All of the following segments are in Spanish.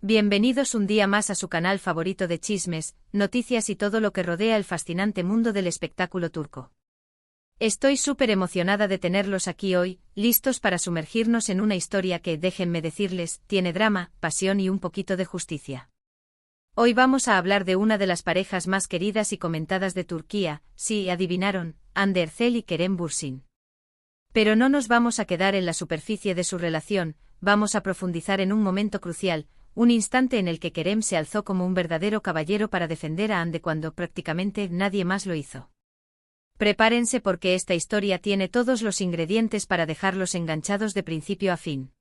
Bienvenidos un día más a su canal favorito de chismes, noticias y todo lo que rodea el fascinante mundo del espectáculo turco. Estoy súper emocionada de tenerlos aquí hoy, listos para sumergirnos en una historia que, déjenme decirles, tiene drama, pasión y un poquito de justicia. Hoy vamos a hablar de una de las parejas más queridas y comentadas de Turquía, sí, adivinaron, Hande Erçel y Kerem Bürsin. Pero no nos vamos a quedar en la superficie de su relación, vamos a profundizar en un momento crucial, un instante en el que Kerem se alzó como un verdadero caballero para defender a Hande cuando prácticamente nadie más lo hizo. Prepárense porque esta historia tiene todos los ingredientes para dejarlos enganchados de principio a fin.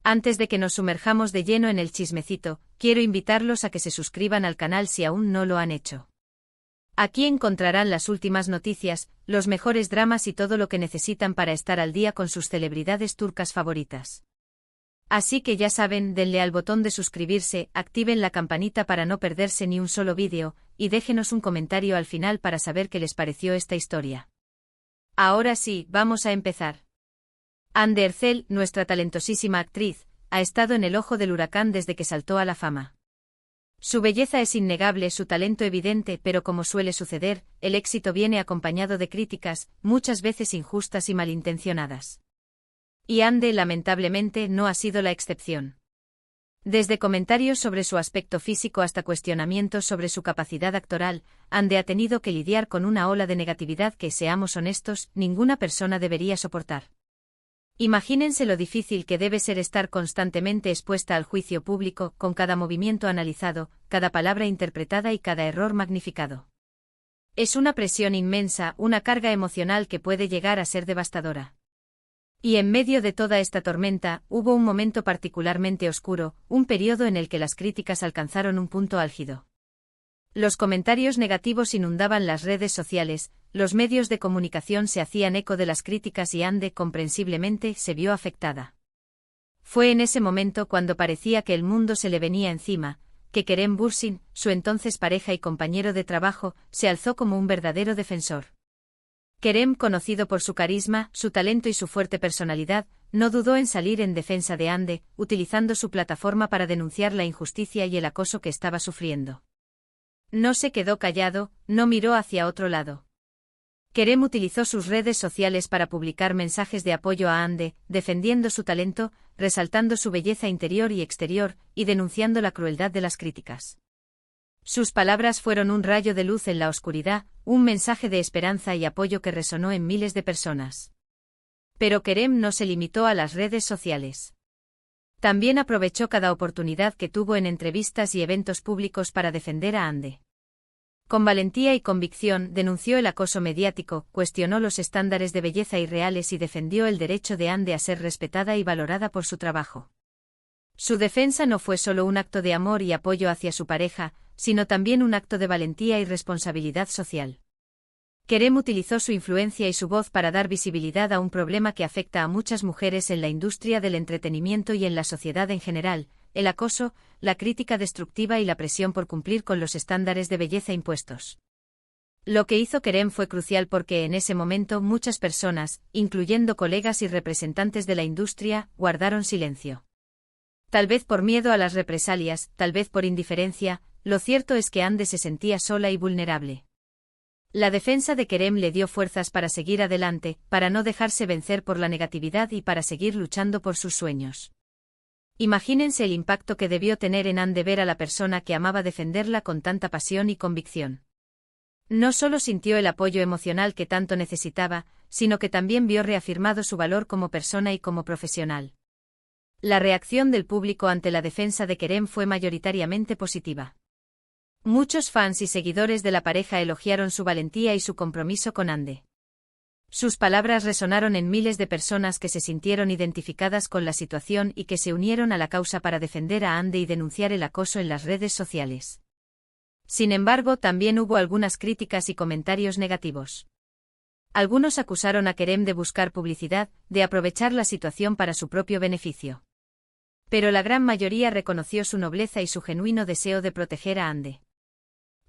Antes de que nos sumerjamos de lleno en el chismecito, quiero invitarlos a que se suscriban al canal si aún no lo han hecho. Aquí encontrarán las últimas noticias, los mejores dramas y todo lo que necesitan para estar al día con sus celebridades turcas favoritas. Así que ya saben, denle al botón de suscribirse, activen la campanita para no perderse ni un solo vídeo, y déjenos un comentario al final para saber qué les pareció esta historia. Ahora sí, vamos a empezar. Hande Erçel, nuestra talentosísima actriz, ha estado en el ojo del huracán desde que saltó a la fama. Su belleza es innegable, su talento evidente, pero como suele suceder, el éxito viene acompañado de críticas, muchas veces injustas y malintencionadas. Y Hande lamentablemente no ha sido la excepción. Desde comentarios sobre su aspecto físico hasta cuestionamientos sobre su capacidad actoral, Hande ha tenido que lidiar con una ola de negatividad que, seamos honestos, ninguna persona debería soportar. Imagínense lo difícil que debe ser estar constantemente expuesta al juicio público, con cada movimiento analizado, cada palabra interpretada y cada error magnificado. Es una presión inmensa, una carga emocional que puede llegar a ser devastadora. Y en medio de toda esta tormenta, hubo un momento particularmente oscuro, un periodo en el que las críticas alcanzaron un punto álgido. Los comentarios negativos inundaban las redes sociales, los medios de comunicación se hacían eco de las críticas y Hande, comprensiblemente, se vio afectada. Fue en ese momento cuando parecía que el mundo se le venía encima, que Kerem Bürsin, su entonces pareja y compañero de trabajo, se alzó como un verdadero defensor. Kerem, conocido por su carisma, su talento y su fuerte personalidad, no dudó en salir en defensa de Hande, utilizando su plataforma para denunciar la injusticia y el acoso que estaba sufriendo. No se quedó callado, no miró hacia otro lado. Kerem utilizó sus redes sociales para publicar mensajes de apoyo a Hande, defendiendo su talento, resaltando su belleza interior y exterior, y denunciando la crueldad de las críticas. Sus palabras fueron un rayo de luz en la oscuridad, un mensaje de esperanza y apoyo que resonó en miles de personas. Pero Kerem no se limitó a las redes sociales. También aprovechó cada oportunidad que tuvo en entrevistas y eventos públicos para defender a Hande. Con valentía y convicción denunció el acoso mediático, cuestionó los estándares de belleza irreales y defendió el derecho de Hande a ser respetada y valorada por su trabajo. Su defensa no fue solo un acto de amor y apoyo hacia su pareja, sino también un acto de valentía y responsabilidad social. Kerem utilizó su influencia y su voz para dar visibilidad a un problema que afecta a muchas mujeres en la industria del entretenimiento y en la sociedad en general: el acoso, la crítica destructiva y la presión por cumplir con los estándares de belleza impuestos. Lo que hizo Kerem fue crucial porque en ese momento muchas personas, incluyendo colegas y representantes de la industria, guardaron silencio. Tal vez por miedo a las represalias, tal vez por indiferencia, lo cierto es que Hande se sentía sola y vulnerable. La defensa de Kerem le dio fuerzas para seguir adelante, para no dejarse vencer por la negatividad y para seguir luchando por sus sueños. Imagínense el impacto que debió tener en Hande ver a la persona que amaba defenderla con tanta pasión y convicción. No solo sintió el apoyo emocional que tanto necesitaba, sino que también vio reafirmado su valor como persona y como profesional. La reacción del público ante la defensa de Kerem fue mayoritariamente positiva. Muchos fans y seguidores de la pareja elogiaron su valentía y su compromiso con Hande. Sus palabras resonaron en miles de personas que se sintieron identificadas con la situación y que se unieron a la causa para defender a Hande y denunciar el acoso en las redes sociales. Sin embargo, también hubo algunas críticas y comentarios negativos. Algunos acusaron a Kerem de buscar publicidad, de aprovechar la situación para su propio beneficio. Pero la gran mayoría reconoció su nobleza y su genuino deseo de proteger a Hande.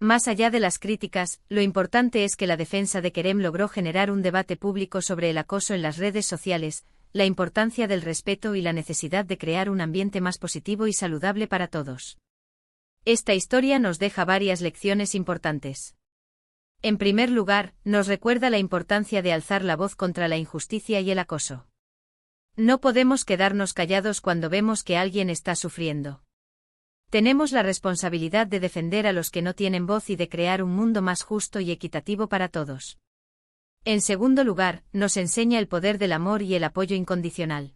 Más allá de las críticas, lo importante es que la defensa de Kerem logró generar un debate público sobre el acoso en las redes sociales, la importancia del respeto y la necesidad de crear un ambiente más positivo y saludable para todos. Esta historia nos deja varias lecciones importantes. En primer lugar, nos recuerda la importancia de alzar la voz contra la injusticia y el acoso. No podemos quedarnos callados cuando vemos que alguien está sufriendo. Tenemos la responsabilidad de defender a los que no tienen voz y de crear un mundo más justo y equitativo para todos. En segundo lugar, nos enseña el poder del amor y el apoyo incondicional.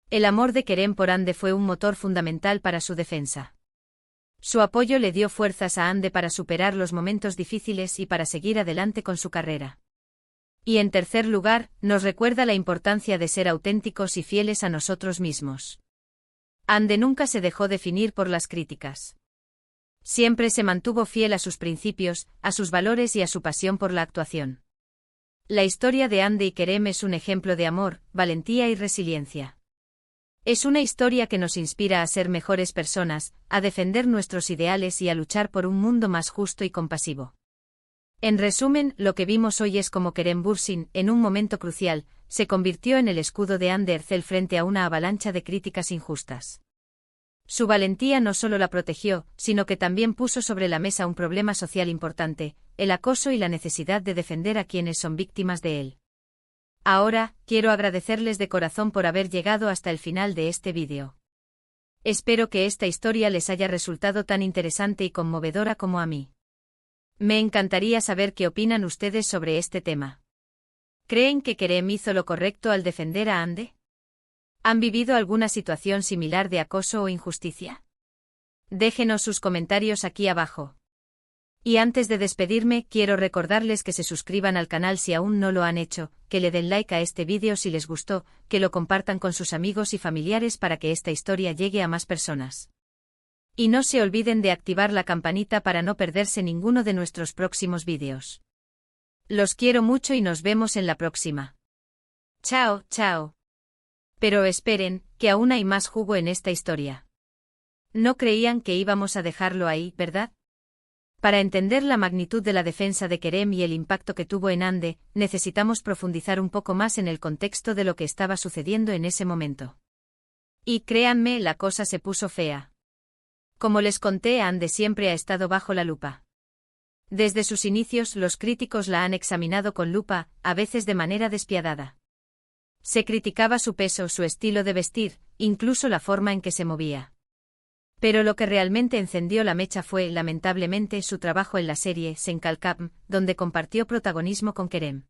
El amor de Kerem por Hande fue un motor fundamental para su defensa. Su apoyo le dio fuerzas a Hande para superar los momentos difíciles y para seguir adelante con su carrera. Y en tercer lugar, nos recuerda la importancia de ser auténticos y fieles a nosotros mismos. Hande nunca se dejó definir por las críticas. Siempre se mantuvo fiel a sus principios, a sus valores y a su pasión por la actuación. La historia de Hande y Kerem es un ejemplo de amor, valentía y resiliencia. Es una historia que nos inspira a ser mejores personas, a defender nuestros ideales y a luchar por un mundo más justo y compasivo. En resumen, lo que vimos hoy es cómo Kerem Bürsin, en un momento crucial, se convirtió en el escudo de Hande Erçel frente a una avalancha de críticas injustas. Su valentía no solo la protegió, sino que también puso sobre la mesa un problema social importante, el acoso y la necesidad de defender a quienes son víctimas de él. Ahora, quiero agradecerles de corazón por haber llegado hasta el final de este vídeo. Espero que esta historia les haya resultado tan interesante y conmovedora como a mí. Me encantaría saber qué opinan ustedes sobre este tema. ¿Creen que Kerem hizo lo correcto al defender a Hande? ¿Han vivido alguna situación similar de acoso o injusticia? Déjenos sus comentarios aquí abajo. Y antes de despedirme, quiero recordarles que se suscriban al canal si aún no lo han hecho, que le den like a este vídeo si les gustó, que lo compartan con sus amigos y familiares para que esta historia llegue a más personas. Y no se olviden de activar la campanita para no perderse ninguno de nuestros próximos vídeos. Los quiero mucho y nos vemos en la próxima. Chao, chao. Pero esperen, que aún hay más jugo en esta historia. No creían que íbamos a dejarlo ahí, ¿verdad? Para entender la magnitud de la defensa de Kerem y el impacto que tuvo en Hande, necesitamos profundizar un poco más en el contexto de lo que estaba sucediendo en ese momento. Y créanme, la cosa se puso fea. Como les conté, Hande siempre ha estado bajo la lupa. Desde sus inicios, los críticos la han examinado con lupa, a veces de manera despiadada. Se criticaba su peso, su estilo de vestir, incluso la forma en que se movía. Pero lo que realmente encendió la mecha fue, lamentablemente, su trabajo en la serie Senkalkam, donde compartió protagonismo con Kerem.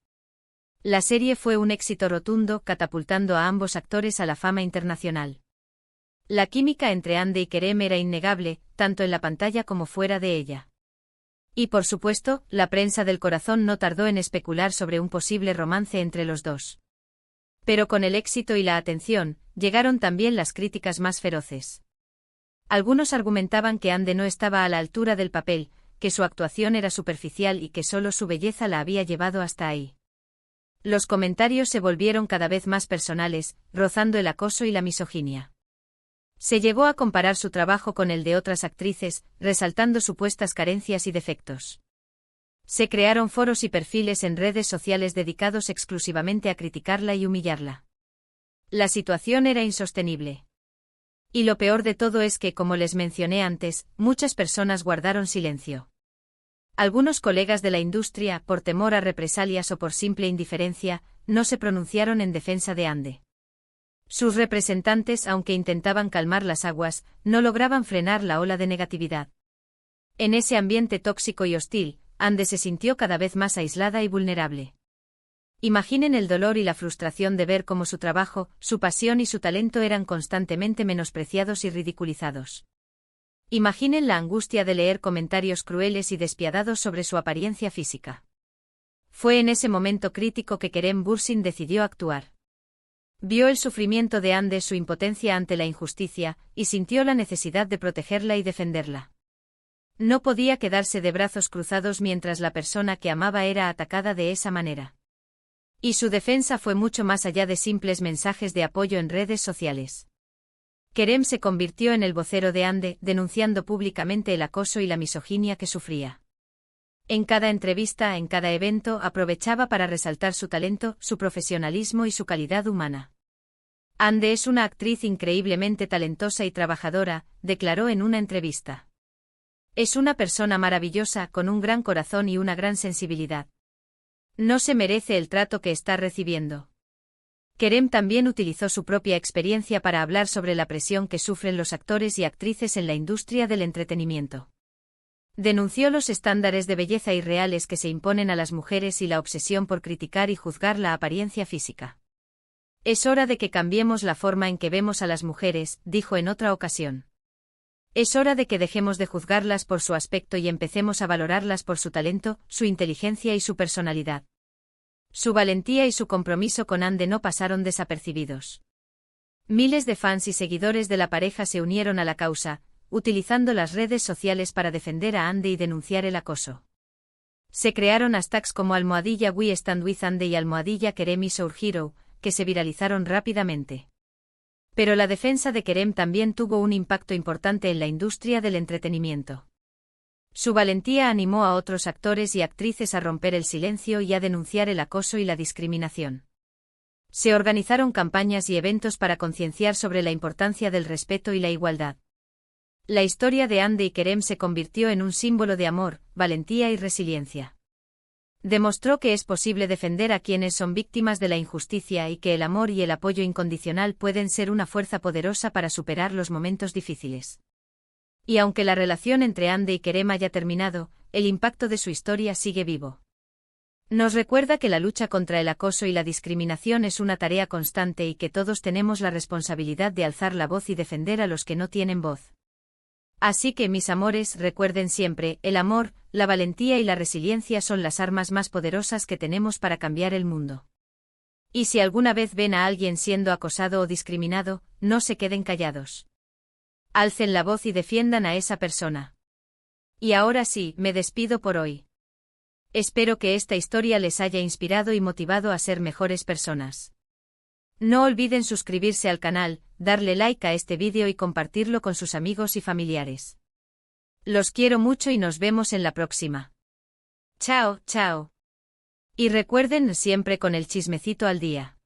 La serie fue un éxito rotundo, catapultando a ambos actores a la fama internacional. La química entre Hande y Kerem era innegable, tanto en la pantalla como fuera de ella. Y por supuesto, la prensa del corazón no tardó en especular sobre un posible romance entre los dos. Pero con el éxito y la atención, llegaron también las críticas más feroces. Algunos argumentaban que Hande no estaba a la altura del papel, que su actuación era superficial y que solo su belleza la había llevado hasta ahí. Los comentarios se volvieron cada vez más personales, rozando el acoso y la misoginia. Se llegó a comparar su trabajo con el de otras actrices, resaltando supuestas carencias y defectos. Se crearon foros y perfiles en redes sociales dedicados exclusivamente a criticarla y humillarla. La situación era insostenible. Y lo peor de todo es que, como les mencioné antes, muchas personas guardaron silencio. Algunos colegas de la industria, por temor a represalias o por simple indiferencia, no se pronunciaron en defensa de Hande. Sus representantes, aunque intentaban calmar las aguas, no lograban frenar la ola de negatividad. En ese ambiente tóxico y hostil, Hande se sintió cada vez más aislada y vulnerable. Imaginen el dolor y la frustración de ver cómo su trabajo, su pasión y su talento eran constantemente menospreciados y ridiculizados. Imaginen la angustia de leer comentarios crueles y despiadados sobre su apariencia física. Fue en ese momento crítico que Kerem Bürsin decidió actuar. Vio el sufrimiento de Hande, su impotencia ante la injusticia, y sintió la necesidad de protegerla y defenderla. No podía quedarse de brazos cruzados mientras la persona que amaba era atacada de esa manera. Y su defensa fue mucho más allá de simples mensajes de apoyo en redes sociales. Kerem se convirtió en el vocero de Hande, denunciando públicamente el acoso y la misoginia que sufría. En cada entrevista, en cada evento, aprovechaba para resaltar su talento, su profesionalismo y su calidad humana. Ande es una actriz increíblemente talentosa y trabajadora, declaró en una entrevista. Es una persona maravillosa, con un gran corazón y una gran sensibilidad. No se merece el trato que está recibiendo. Kerem también utilizó su propia experiencia para hablar sobre la presión que sufren los actores y actrices en la industria del entretenimiento. Denunció los estándares de belleza irreales que se imponen a las mujeres y la obsesión por criticar y juzgar la apariencia física. Es hora de que cambiemos la forma en que vemos a las mujeres, dijo en otra ocasión. Es hora de que dejemos de juzgarlas por su aspecto y empecemos a valorarlas por su talento, su inteligencia y su personalidad. Su valentía y su compromiso con Ande no pasaron desapercibidos. Miles de fans y seguidores de la pareja se unieron a la causa, utilizando las redes sociales para defender a Ande y denunciar el acoso. Se crearon hashtags como #We Stand With Ande y #Kerem is Our Hero, que se viralizaron rápidamente. Pero la defensa de Kerem también tuvo un impacto importante en la industria del entretenimiento. Su valentía animó a otros actores y actrices a romper el silencio y a denunciar el acoso y la discriminación. Se organizaron campañas y eventos para concienciar sobre la importancia del respeto y la igualdad. La historia de Ande y Kerem se convirtió en un símbolo de amor, valentía y resiliencia. Demostró que es posible defender a quienes son víctimas de la injusticia y que el amor y el apoyo incondicional pueden ser una fuerza poderosa para superar los momentos difíciles. Y aunque la relación entre Ande y Kerem haya terminado, el impacto de su historia sigue vivo. Nos recuerda que la lucha contra el acoso y la discriminación es una tarea constante y que todos tenemos la responsabilidad de alzar la voz y defender a los que no tienen voz. Así que, mis amores, recuerden siempre, el amor, la valentía y la resiliencia son las armas más poderosas que tenemos para cambiar el mundo. Y si alguna vez ven a alguien siendo acosado o discriminado, no se queden callados. Alcen la voz y defiendan a esa persona. Y ahora sí, me despido por hoy. Espero que esta historia les haya inspirado y motivado a ser mejores personas. No olviden suscribirse al canal, darle like a este vídeo y compartirlo con sus amigos y familiares. Los quiero mucho y nos vemos en la próxima. Chao, chao. Y recuerden siempre con el chismecito al día.